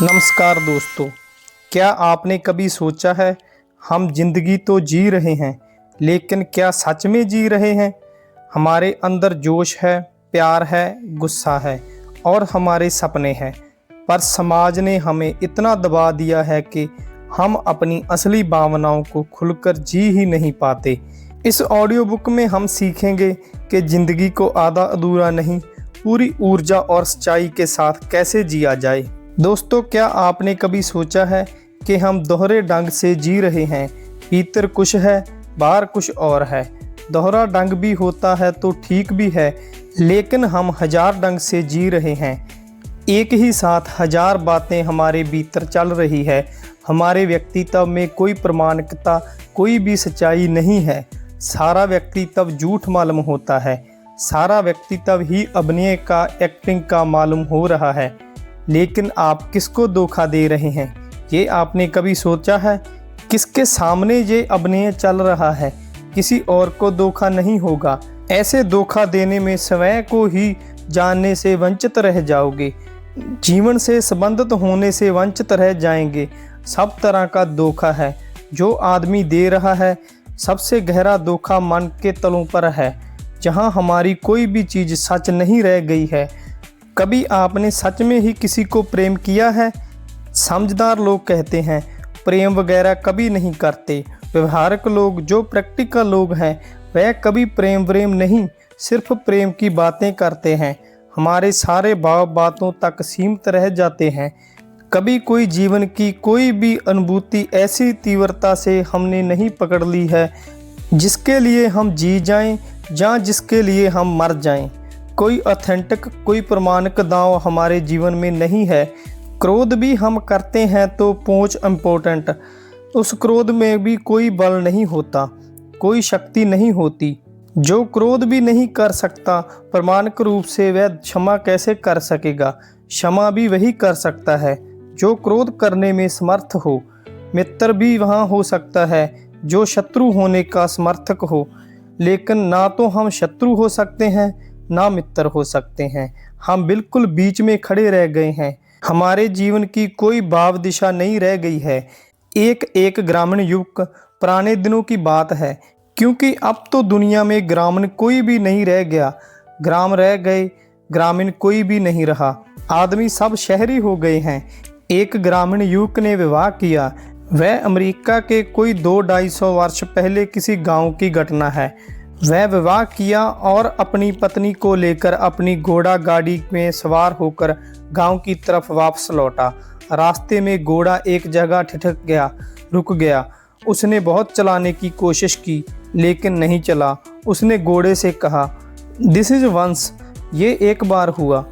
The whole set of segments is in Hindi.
नमस्कार दोस्तों, क्या आपने कभी सोचा है हम जिंदगी तो जी रहे हैं, लेकिन क्या सच में जी रहे हैं? हमारे अंदर जोश है, प्यार है, गुस्सा है और हमारे सपने हैं, पर समाज ने हमें इतना दबा दिया है कि हम अपनी असली भावनाओं को खुलकर जी ही नहीं पाते। इस ऑडियो बुक में हम सीखेंगे कि ज़िंदगी को आधा अधूरा नहीं, पूरी ऊर्जा और सच्चाई के साथ कैसे जिया जाए। दोस्तों, क्या आपने कभी सोचा है कि हम दोहरे ढंग से जी रहे हैं? भीतर कुछ है, बाहर कुछ और है। दोहरा ढंग भी होता है तो ठीक भी है, लेकिन हम हजार ढंग से जी रहे हैं। एक ही साथ हजार बातें हमारे भीतर चल रही है। हमारे व्यक्तित्व में कोई प्रामाणिकता, कोई भी सच्चाई नहीं है। सारा व्यक्तित्व झूठ मालूम होता है। सारा व्यक्तित्व ही अभिनय का, एक्टिंग का मालूम हो रहा है। लेकिन आप किसको धोखा दे रहे हैं, ये आपने कभी सोचा है? किसके सामने ये अभिनय चल रहा है? किसी और को धोखा नहीं होगा। ऐसे धोखा देने में स्वयं को ही जानने से वंचित रह जाओगे। जीवन से संबंधित होने से वंचित रह जाएंगे। सब तरह का धोखा है जो आदमी दे रहा है। सबसे गहरा धोखा मन के तलों पर है, जहां हमारी कोई भी चीज़ सच नहीं रह गई है। कभी आपने सच में ही किसी को प्रेम किया है? समझदार लोग कहते हैं प्रेम वगैरह कभी नहीं करते। व्यवहारिक लोग, जो प्रैक्टिकल लोग हैं, वह कभी प्रेम नहीं, सिर्फ प्रेम की बातें करते हैं। हमारे सारे भाव बातों तक सीमित रह जाते हैं। कभी कोई जीवन की कोई भी अनुभूति ऐसी तीव्रता से हमने नहीं पकड़ ली है जिसके लिए हम जी जाएं या जिसके लिए हम मर जाएं। कोई ऑथेंटिक, कोई प्रमाणिक दांव हमारे जीवन में नहीं है। क्रोध भी हम करते हैं तो पहुंच इम्पोर्टेंट। उस क्रोध में भी कोई बल नहीं होता, कोई शक्ति नहीं होती। जो क्रोध भी नहीं कर सकता प्रमाणिक रूप से, वह क्षमा कैसे कर सकेगा? क्षमा भी वही कर सकता है जो क्रोध करने में समर्थ हो। मित्र भी वहाँ हो सकता है जो शत्रु होने का समर्थक हो, लेकिन ना तो हम शत्रु हो सकते हैं ना मित्र हो सकते हैं। हम बिल्कुल बीच में खड़े रह गए हैं। हमारे जीवन की कोई भाव दिशा नहीं रह गई है। एक ग्रामीण युवक, पुराने दिनों की बात है, क्योंकि अब तो दुनिया में ग्रामीण कोई भी नहीं रह गया। ग्राम रह गए, ग्रामीण कोई भी नहीं रहा। आदमी सब शहरी हो गए हैं। एक ग्रामीण युवक ने विवाह किया। वह अमेरिका के कोई 200-250 वर्ष पहले किसी गांव की घटना है। वह विवाह किया और अपनी पत्नी को लेकर अपनी घोड़ा गाड़ी में सवार होकर गांव की तरफ वापस लौटा। रास्ते में घोड़ा एक जगह ठिठक गया, रुक गया। उसने बहुत चलाने की कोशिश की, लेकिन नहीं चला। उसने घोड़े से कहा, दिस इज वंस, ये एक बार हुआ।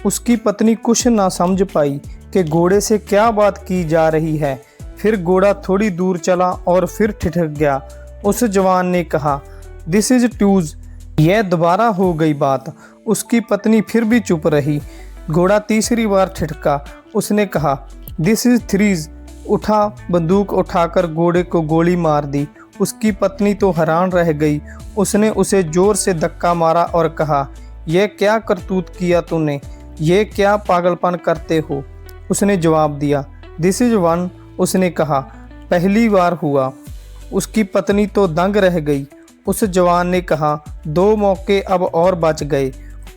उसकी पत्नी कुछ ना समझ पाई कि घोड़े से क्या बात की जा रही है। फिर घोड़ा थोड़ी दूर चला और फिर ठिठक गया। उस जवान ने कहा, दिस इज ट्यूज, यह दोबारा हो गई बात। उसकी पत्नी फिर भी चुप रही। घोड़ा तीसरी बार ठिठका। उसने कहा, दिस इज थ्रीज। उठा, बंदूक उठाकर घोड़े को गोली मार दी। उसकी पत्नी तो हैरान रह गई। उसने उसे जोर से धक्का मारा और कहा, यह क्या करतूत किया तूने? ये क्या पागलपन करते हो? उसने जवाब दिया, दिस इज वन। उसने कहा, पहली बार हुआ। उसकी पत्नी तो दंग रह गई। उस जवान ने कहा, 2 मौके अब और बच गए।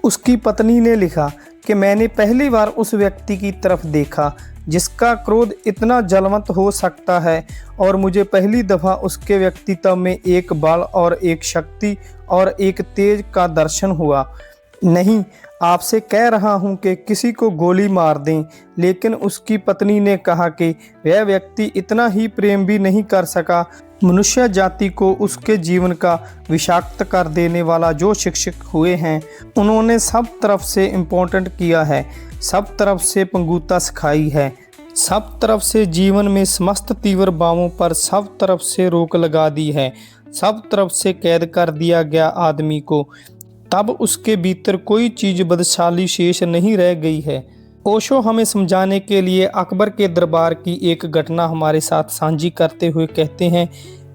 उसकी पत्नी ने लिखा कि मैंने पहली बार उस व्यक्ति की तरफ देखा जिसका क्रोध इतना जलवंत हो सकता है, और मुझे पहली दफ़ा उसके व्यक्तित्व में एक बल और एक शक्ति और एक तेज का दर्शन हुआ। नहीं, आपसे कह रहा हूं कि किसी को गोली मार दें। लेकिन उसकी पत्नी ने कहा कि वह व्यक्ति इतना ही प्रेम भी नहीं कर सका। मनुष्य जाति को उसके जीवन का विषाक्त कर देने वाला जो शिक्षक हुए हैं, उन्होंने सब तरफ से इम्पोर्टेंट किया है, सब तरफ से पंगुता सिखाई है, सब तरफ से जीवन में समस्त तीव्र भावों पर सब तरफ से रोक लगा दी है, सब तरफ से कैद कर दिया गया आदमी को। तब उसके भीतर कोई चीज़ बदशाली शेष नहीं रह गई है। ओशो हमें समझाने के लिए अकबर के दरबार की एक घटना हमारे साथ साझी करते हुए कहते हैं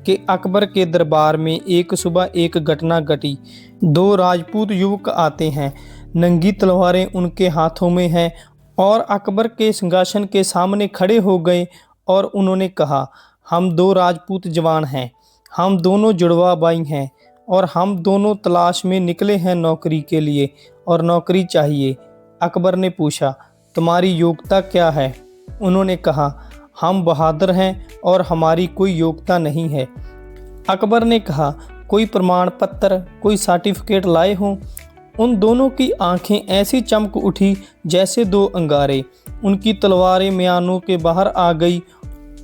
कि अकबर के दरबार में एक सुबह एक घटना घटी। 2 राजपूत युवक आते हैं। नंगी तलवारें उनके हाथों में हैं और अकबर के सिंहासन के सामने खड़े हो गए और उन्होंने कहा, हम दो राजपूत जवान हैं, हम दोनों जुड़वा भाई हैं और हम दोनों तलाश में निकले हैं नौकरी के लिए और नौकरी चाहिए। अकबर ने पूछा, तुम्हारी योग्यता क्या है? उन्होंने कहा, हम बहादुर हैं और हमारी कोई योग्यता नहीं है। अकबर ने कहा, कोई प्रमाण पत्र, कोई सर्टिफिकेट लाए हों? उन दोनों की आंखें ऐसी चमक उठी जैसे दो अंगारे। उनकी तलवारें म्यानों के बाहर आ गई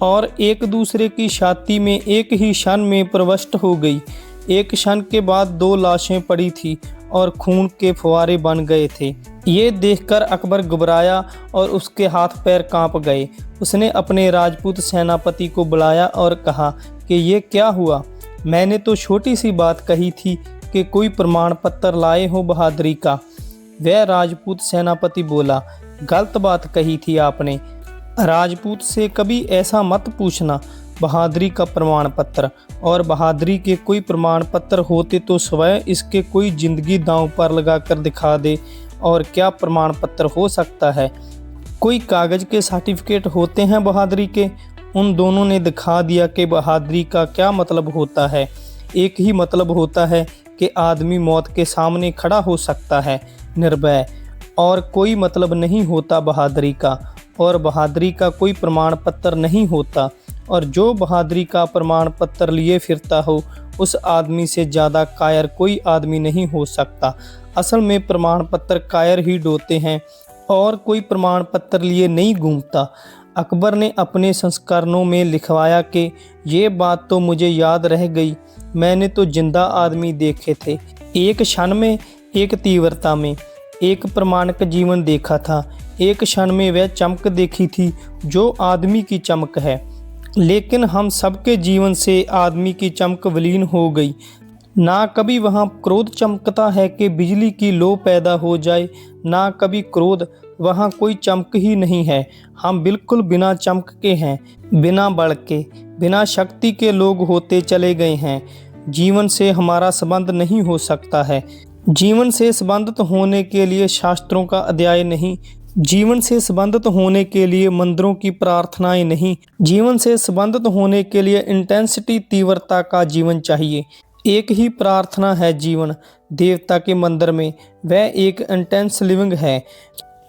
और एक दूसरे की छाती में एक ही क्षण में प्रविष्ट हो गई। एक क्षण के बाद दो लाशें पड़ी थी और खून के फुवारे बन गए थे। ये देखकर अकबर घबराया और उसके हाथ पैर कांप गए। उसने अपने राजपूत सेनापति को बुलाया और कहा कि ये क्या हुआ? मैंने तो छोटी सी बात कही थी कि कोई प्रमाण पत्र लाए हो बहादुरी का। वह राजपूत सेनापति बोला, गलत बात कही थी आपने। राजपूत से कभी ऐसा मत पूछना। बहादुरी का प्रमाण पत्र, और बहादुरी के कोई प्रमाण पत्र होते तो स्वयं इसके कोई जिंदगी दांव पर लगा कर दिखा दे। और क्या प्रमाण पत्र हो सकता है? कोई कागज के सर्टिफिकेट होते हैं बहादुरी के? उन दोनों ने दिखा दिया कि बहादुरी का क्या मतलब होता है। एक ही मतलब होता है कि आदमी मौत के सामने खड़ा हो सकता है निर्भय, और कोई मतलब नहीं होता बहादुरी का। और बहादुरी का कोई प्रमाण पत्र नहीं होता। और जो बहादुरी का प्रमाण पत्र लिए फिरता हो, उस आदमी से ज़्यादा कायर कोई आदमी नहीं हो सकता। असल में प्रमाण पत्र कायर ही ढोते हैं और कोई प्रमाण पत्र लिए नहीं घूमता। अकबर ने अपने संस्करणों में लिखवाया कि ये बात तो मुझे याद रह गई, मैंने तो जिंदा आदमी देखे थे, एक क्षण में, एक तीव्रता में, एक प्रमाणिक जीवन देखा था। एक क्षण में वह चमक देखी थी जो आदमी की चमक है। लेकिन हम सबके जीवन से आदमी की चमक विलीन हो गई। ना कभी वहाँ क्रोध चमकता है कि बिजली की लो पैदा हो जाए, ना कभी क्रोध, वहाँ कोई चमक ही नहीं है। हम बिल्कुल बिना चमक के हैं, बिना बल के, बिना शक्ति के लोग होते चले गए हैं। जीवन से हमारा संबंध नहीं हो सकता है। जीवन से संबंधित होने के लिए शास्त्रों का अध्याय नहीं, जीवन से संबंधित होने के लिए मंदिरों की प्रार्थनाएं नहीं, जीवन से संबंधित होने के लिए इंटेंसिटी, तीव्रता का जीवन चाहिए। एक ही प्रार्थना है जीवन देवता के मंदिर में, वह एक इंटेंस लिविंग है,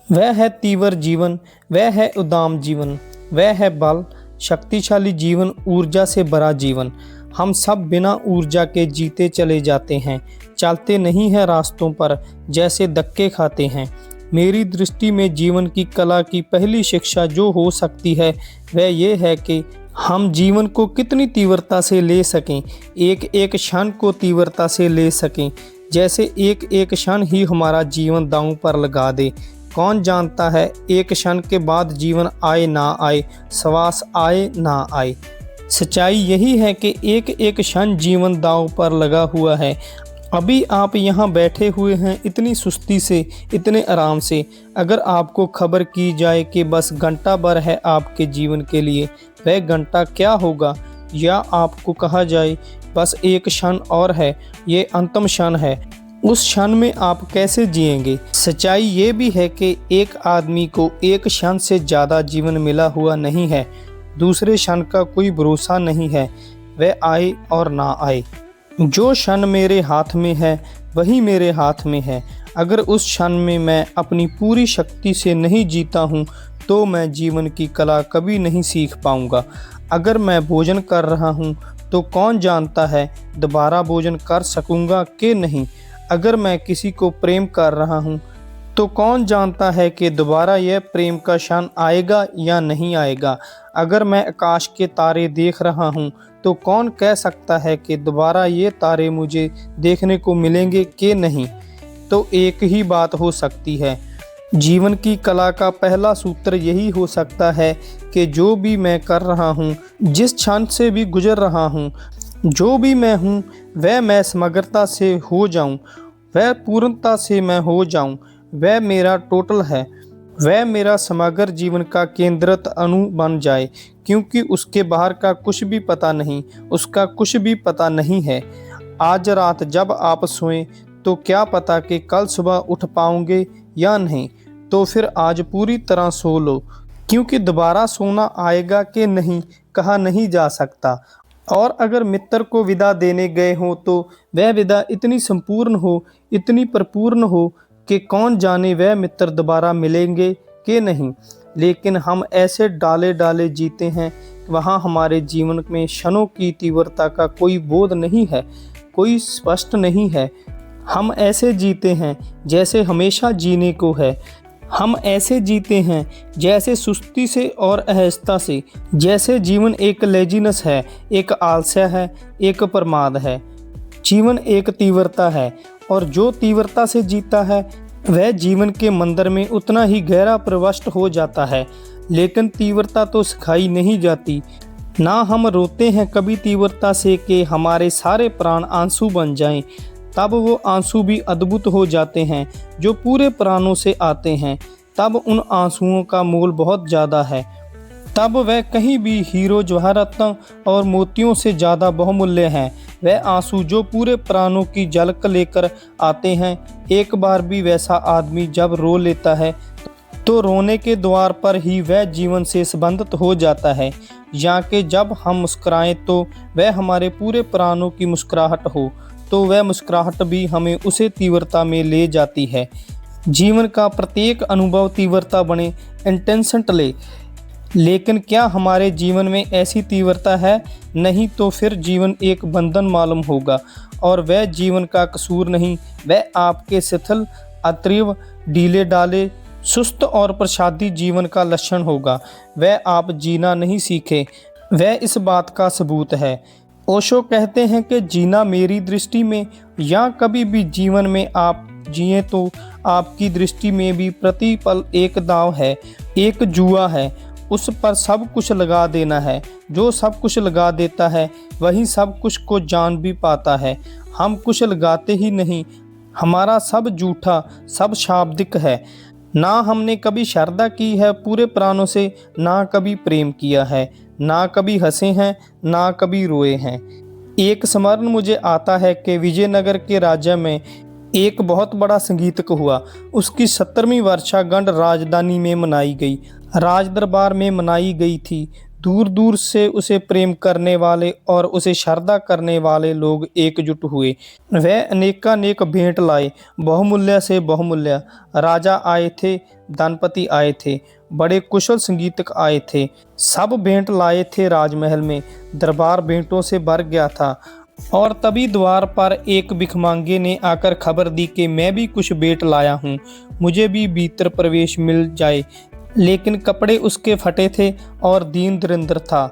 वह है तीव्र जीवन, वह है उदाम जीवन, वह है बल, शक्तिशाली जीवन, ऊर्जा से भरा जीवन। हम सब बिना ऊर्जा के जीते चले जाते हैं, चलते नहीं हैं रास्तों पर, जैसे धक्के खाते हैं। मेरी दृष्टि में जीवन की कला की पहली शिक्षा जो हो सकती है वह ये है कि हम जीवन को कितनी तीव्रता से ले सकें, एक एक क्षण को तीव्रता से ले सकें, जैसे एक एक क्षण ही हमारा जीवन दांव पर लगा दे। कौन जानता है एक क्षण के बाद जीवन आए ना आए, श्वास आए ना आए। सच्चाई यही है कि एक एक क्षण जीवन दांव पर लगा हुआ है। अभी आप यहाँ बैठे हुए हैं इतनी सुस्ती से, इतने आराम से। अगर आपको खबर की जाए कि बस घंटा भर है आपके जीवन के लिए, वह घंटा क्या होगा? या आपको कहा जाए बस एक क्षण और है, ये अंतिम क्षण है, उस क्षण में आप कैसे जिएंगे? सच्चाई ये भी है कि एक आदमी को एक क्षण से ज़्यादा जीवन मिला हुआ नहीं है। दूसरे क्षण का कोई भरोसा नहीं है, वह आए और ना आए। जो क्षण मेरे हाथ में है वही मेरे हाथ में है। अगर उस क्षण में मैं अपनी पूरी शक्ति से नहीं जीता हूँ तो मैं जीवन की कला कभी नहीं सीख पाऊँगा। अगर मैं भोजन कर रहा हूँ तो कौन जानता है दोबारा भोजन कर सकूँगा कि नहीं। अगर मैं किसी को प्रेम कर रहा हूँ तो कौन जानता है कि दोबारा यह प्रेम का क्षण आएगा या नहीं आएगा। अगर मैं आकाश के तारे देख रहा हूँ तो कौन कह सकता है कि दोबारा ये तारे मुझे देखने को मिलेंगे कि नहीं। तो एक ही बात हो सकती है, जीवन की कला का पहला सूत्र यही हो सकता है कि जो भी मैं कर रहा हूँ, जिस क्षण से भी गुजर रहा हूँ, जो भी मैं हूँ, वह मैं समग्रता से हो जाऊँ, वह पूर्णता से मैं हो जाऊँ, वह मेरा टोटल है, वह मेरा समग्र जीवन का केंद्रित अणु बन जाए। क्योंकि उसके बाहर का कुछ भी पता नहीं, उसका कुछ भी पता नहीं है। आज रात जब आप सोएं तो क्या पता कि कल सुबह उठ पाओगे या नहीं। तो फिर आज पूरी तरह सो लो, क्योंकि दोबारा सोना आएगा कि नहीं कहा नहीं जा सकता। और अगर मित्र को विदा देने गए हों तो वह विदा इतनी संपूर्ण हो, इतनी परिपूर्ण हो कि कौन जाने वह मित्र दोबारा मिलेंगे कि नहीं। लेकिन हम ऐसे डाले डाले जीते हैं, वहाँ हमारे जीवन में क्षणों की तीव्रता का कोई बोध नहीं है, कोई स्पष्ट नहीं है। हम ऐसे जीते हैं जैसे हमेशा जीने को है। हम ऐसे जीते हैं जैसे सुस्ती से और अहजता से, जैसे जीवन एक लेजीनेस है, एक आलस्य है, एक प्रमाद है। जीवन एक तीव्रता है, और जो तीव्रता से जीता है वह जीवन के मंदिर में उतना ही गहरा प्रविष्ट हो जाता है। लेकिन तीव्रता तो सिखाई नहीं जाती। ना हम रोते हैं कभी तीव्रता से कि हमारे सारे प्राण आंसू बन जाएं। तब वो आंसू भी अद्भुत हो जाते हैं जो पूरे प्राणों से आते हैं। तब उन आंसुओं का मोल बहुत ज़्यादा है। तब वह कहीं भी हीरो जवाहरातों और मोतियों से ज़्यादा बहुमूल्य हैं। वह आंसू जो पूरे प्राणों की झलक लेकर आते हैं। एक बार भी वैसा आदमी जब रो लेता है तो रोने के द्वार पर ही वह जीवन से संबंधित हो जाता है। या कि जब हम मुस्कुराएं तो वह हमारे पूरे प्राणों की मुस्कुराहट हो, तो वह मुस्कुराहट भी हमें उसे तीव्रता में ले जाती है। जीवन का प्रत्येक अनुभव तीव्रता बने, इंटेंसेंट ले। लेकिन क्या हमारे जीवन में ऐसी तीव्रता है? नहीं तो फिर जीवन एक बंधन मालूम होगा, और वह जीवन का कसूर नहीं, वह आपके शिथिल, अतीव्र, ढीले डाले, सुस्त और प्रसादी जीवन का लक्षण होगा। वह आप जीना नहीं सीखे, वह इस बात का सबूत है। ओशो कहते हैं कि जीना मेरी दृष्टि में, या कभी भी जीवन में आप जिए तो आपकी दृष्टि में भी प्रतिपल एक दांव है, एक जुआ है। उस पर सब कुछ लगा देना है। जो सब कुछ लगा देता है वही सब कुछ को जान भी पाता है। हम कुछ लगाते ही नहीं। हमारा सब झूठा, सब शाब्दिक है। ना हमने कभी श्रद्धा की है पूरे प्राणों से, ना कभी प्रेम किया है, ना कभी हंसे हैं, ना कभी रोए हैं। एक स्मरण मुझे आता है कि विजयनगर के राज्य में एक बहुत बड़ा संगीतक हुआ। उसकी 70वीं वर्षगांठ राजधानी में मनाई गई, राज दरबार में मनाई गई थी। दूर दूर से उसे प्रेम करने वाले और उसे श्रद्धा करने वाले लोग एकजुट हुए। वह अनेकानेक भेंट लाए, बहुमूल्य से बहुमूल्य। राजा आए थे, धनपति आए थे, बड़े कुशल संगीतक आए थे। सब भेंट लाए थे राजमहल में। दरबार भेंटों से भर गया था। और तभी द्वार पर एक भिखमंगे ने आकर खबर दी कि मैं भी कुछ भेंट लाया हूँ, मुझे भी भीतर प्रवेश मिल जाए। लेकिन कपड़े उसके फटे थे और दीन दरिद्र था।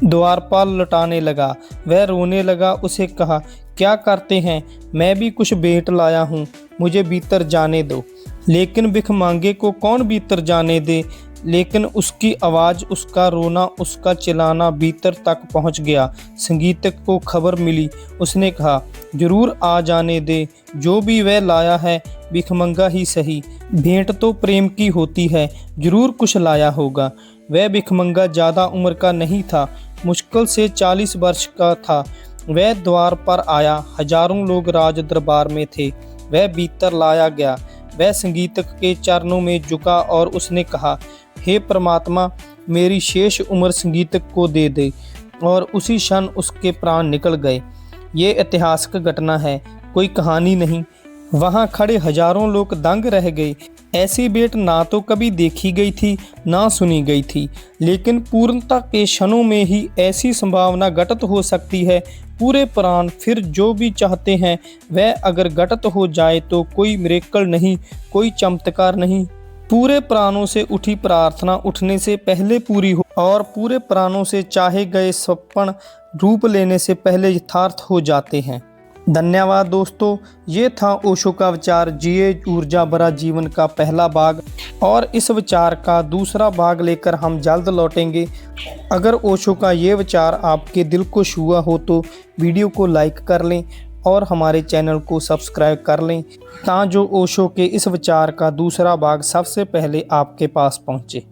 द्वारपाल लौटाने लगा। वह रोने लगा। उसे कहा, क्या करते हैं? मैं भी कुछ भेंट लाया हूँ, मुझे भीतर जाने दो। लेकिन भिखमंगे को कौन भीतर जाने दे? लेकिन उसकी आवाज़, उसका रोना, उसका चिल्लाना भीतर तक पहुंच गया। संगीतक को खबर मिली। उसने कहा, जरूर आ जाने दे। जो भी वह लाया है भिखमंगा ही सही, भेंट तो प्रेम की होती है, जरूर कुछ लाया होगा। वह भिखमंगा ज़्यादा उम्र का नहीं था, मुश्किल से 40 वर्ष का था। वह द्वार पर आया। हजारों लोग राज दरबार में थे। वह भीतर लाया गया। वह संगीतक के चरणों में झुका और उसने कहा, हे परमात्मा, मेरी शेष उम्र संगीतक को दे दे। और उसी क्षण उसके प्राण निकल गए। ये ऐतिहासिक घटना है, कोई कहानी नहीं। वहाँ खड़े हजारों लोग दंग रह गए। ऐसी भेंट ना तो कभी देखी गई थी, ना सुनी गई थी। लेकिन पूर्णता के क्षणों में ही ऐसी संभावना घटित हो सकती है। पूरे प्राण फिर जो भी चाहते हैं वह अगर घटित हो जाए तो कोई मिरेकल नहीं, कोई चमत्कार नहीं। पूरे प्राणों से उठी प्रार्थना उठने से पहले पूरी हो, और पूरे प्राणों से चाहे गए सपन रूप लेने से पहले यथार्थ हो जाते हैं। धन्यवाद दोस्तों। ये था ओशो का विचार जिए ऊर्जा भरा जीवन का पहला भाग, और इस विचार का दूसरा भाग लेकर हम जल्द लौटेंगे। अगर ओशो का ये विचार आपके दिल को छुआ हो तो वीडियो को लाइक कर लें और हमारे चैनल को सब्सक्राइब कर लें, ताकि जो ओशो के इस विचार का दूसरा भाग सबसे पहले आपके पास पहुँचे।